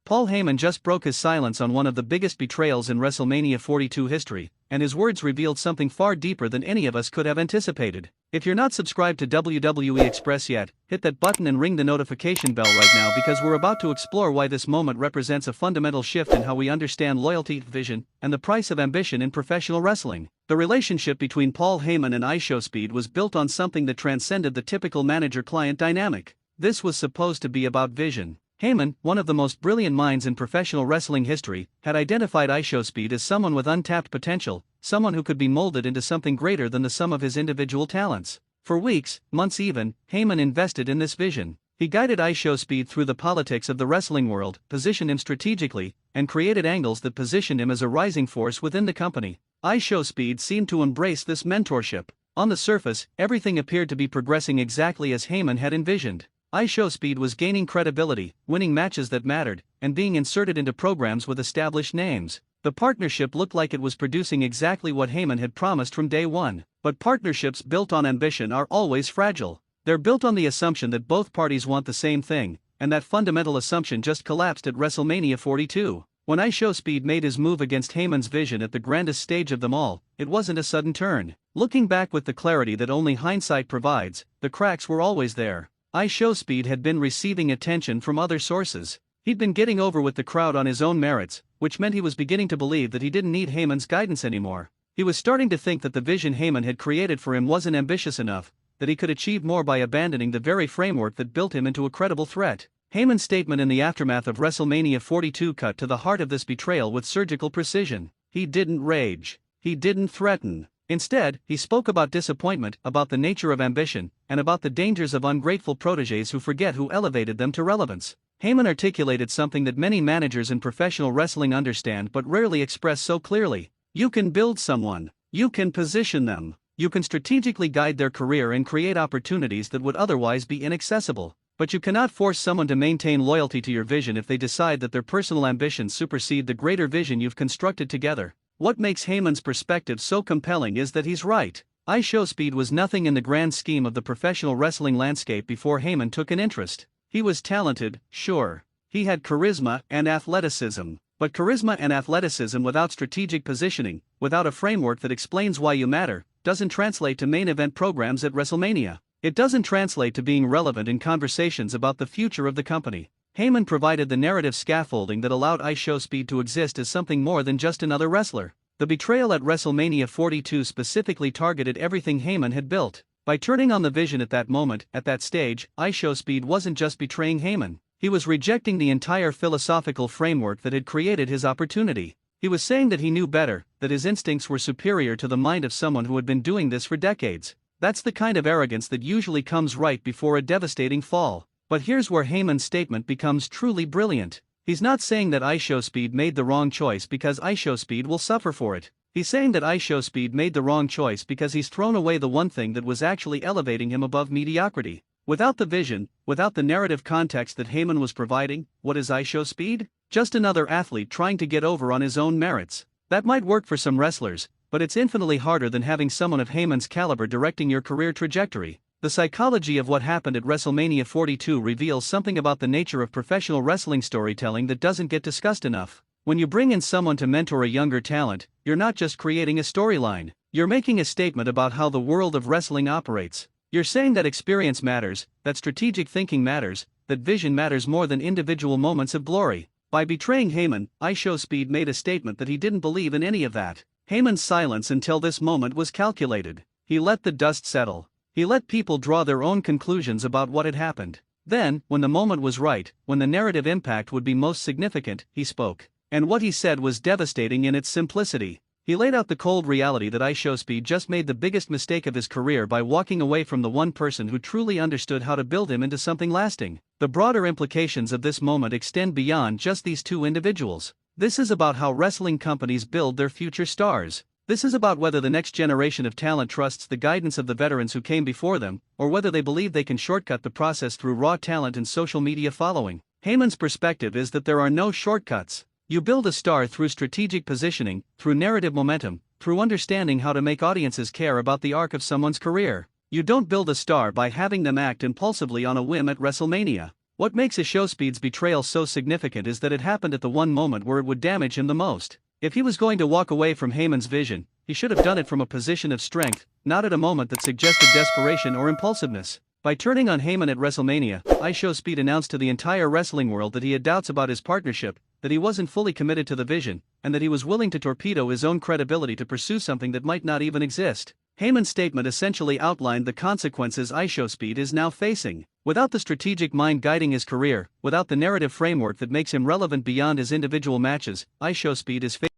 Paul Heyman just broke his silence on one of the biggest betrayals in WrestleMania 42 history, and his words revealed something far deeper than any of us could have anticipated. If you're not subscribed to WWE Express yet, hit that button and ring the notification bell right now, because we're about to explore why this moment represents a fundamental shift in how we understand loyalty, vision, and the price of ambition in professional wrestling. The relationship between Paul Heyman and Ishowspeed was built on something that transcended the typical manager-client dynamic. This was supposed to be about vision. Heyman, one of the most brilliant minds in professional wrestling history, had identified Ishowspeed as someone with untapped potential, someone who could be molded into something greater than the sum of his individual talents. For weeks, months even, Heyman invested in this vision. He guided Ishowspeed through the politics of the wrestling world, positioned him strategically, and created angles that positioned him as a rising force within the company. Ishowspeed seemed to embrace this mentorship. On the surface, everything appeared to be progressing exactly as Heyman had envisioned. Ishowspeed was gaining credibility, winning matches that mattered, and being inserted into programs with established names. The partnership looked like it was producing exactly what Heyman had promised from day one. But partnerships built on ambition are always fragile. They're built on the assumption that both parties want the same thing, and that fundamental assumption just collapsed at WrestleMania 42. When Ishowspeed made his move against Heyman's vision at the grandest stage of them all, it wasn't a sudden turn. Looking back with the clarity that only hindsight provides, the cracks were always there. Ishowspeed had been receiving attention from other sources. He'd been getting over with the crowd on his own merits, which meant he was beginning to believe that he didn't need Heyman's guidance anymore. He was starting to think that the vision Heyman had created for him wasn't ambitious enough, that he could achieve more by abandoning the very framework that built him into a credible threat. Heyman's statement in the aftermath of WrestleMania 42 cut to the heart of this betrayal with surgical precision. He didn't rage. He didn't threaten. Instead, he spoke about disappointment, about the nature of ambition, and about the dangers of ungrateful protégés who forget who elevated them to relevance. Heyman articulated something that many managers in professional wrestling understand but rarely express so clearly. You can build someone. You can position them. You can strategically guide their career and create opportunities that would otherwise be inaccessible. But you cannot force someone to maintain loyalty to your vision if they decide that their personal ambitions supersede the greater vision you've constructed together. What makes Heyman's perspective so compelling is that he's right. Ishowspeed was nothing in the grand scheme of the professional wrestling landscape before Heyman took an interest. He was talented, sure. He had charisma and athleticism. But charisma and athleticism without strategic positioning, without a framework that explains why you matter, doesn't translate to main event programs at WrestleMania. It doesn't translate to being relevant in conversations about the future of the company. Heyman provided the narrative scaffolding that allowed Ishowspeed to exist as something more than just another wrestler. The betrayal at WrestleMania 42 specifically targeted everything Heyman had built. By turning on the vision at that moment, at that stage, Ishowspeed wasn't just betraying Heyman. He was rejecting the entire philosophical framework that had created his opportunity. He was saying that he knew better, that his instincts were superior to the mind of someone who had been doing this for decades. That's the kind of arrogance that usually comes right before a devastating fall. But here's where Heyman's statement becomes truly brilliant. He's not saying that Ishowspeed made the wrong choice because Ishowspeed will suffer for it. He's saying that Ishowspeed made the wrong choice because he's thrown away the one thing that was actually elevating him above mediocrity. Without the vision, without the narrative context that Heyman was providing, what is Ishowspeed? Just another athlete trying to get over on his own merits. That might work for some wrestlers, but it's infinitely harder than having someone of Heyman's caliber directing your career trajectory. The psychology of what happened at WrestleMania 42 reveals something about the nature of professional wrestling storytelling that doesn't get discussed enough. When you bring in someone to mentor a younger talent, you're not just creating a storyline. You're making a statement about how the world of wrestling operates. You're saying that experience matters, that strategic thinking matters, that vision matters more than individual moments of glory. By betraying Heyman, Ishowspeed made a statement that he didn't believe in any of that. Heyman's silence until this moment was calculated. He let the dust settle. He let people draw their own conclusions about what had happened. Then, when the moment was right, when the narrative impact would be most significant, he spoke. And what he said was devastating in its simplicity. He laid out the cold reality that Ishowspeed just made the biggest mistake of his career by walking away from the one person who truly understood how to build him into something lasting. The broader implications of this moment extend beyond just these two individuals. This is about how wrestling companies build their future stars. This is about whether the next generation of talent trusts the guidance of the veterans who came before them, or whether they believe they can shortcut the process through raw talent and social media following. Heyman's perspective is that there are no shortcuts. You build a star through strategic positioning, through narrative momentum, through understanding how to make audiences care about the arc of someone's career. You don't build a star by having them act impulsively on a whim at WrestleMania. What makes Ishowspeed's betrayal so significant is that it happened at the one moment where it would damage him the most. If he was going to walk away from Heyman's vision, he should have done it from a position of strength, not at a moment that suggested desperation or impulsiveness. By turning on Heyman at WrestleMania, Ishowspeed announced to the entire wrestling world that he had doubts about his partnership, that he wasn't fully committed to the vision, and that he was willing to torpedo his own credibility to pursue something that might not even exist. Heyman's statement essentially outlined the consequences Ishowspeed is now facing. Without the strategic mind guiding his career, without the narrative framework that makes him relevant beyond his individual matches, Ishowspeed is facing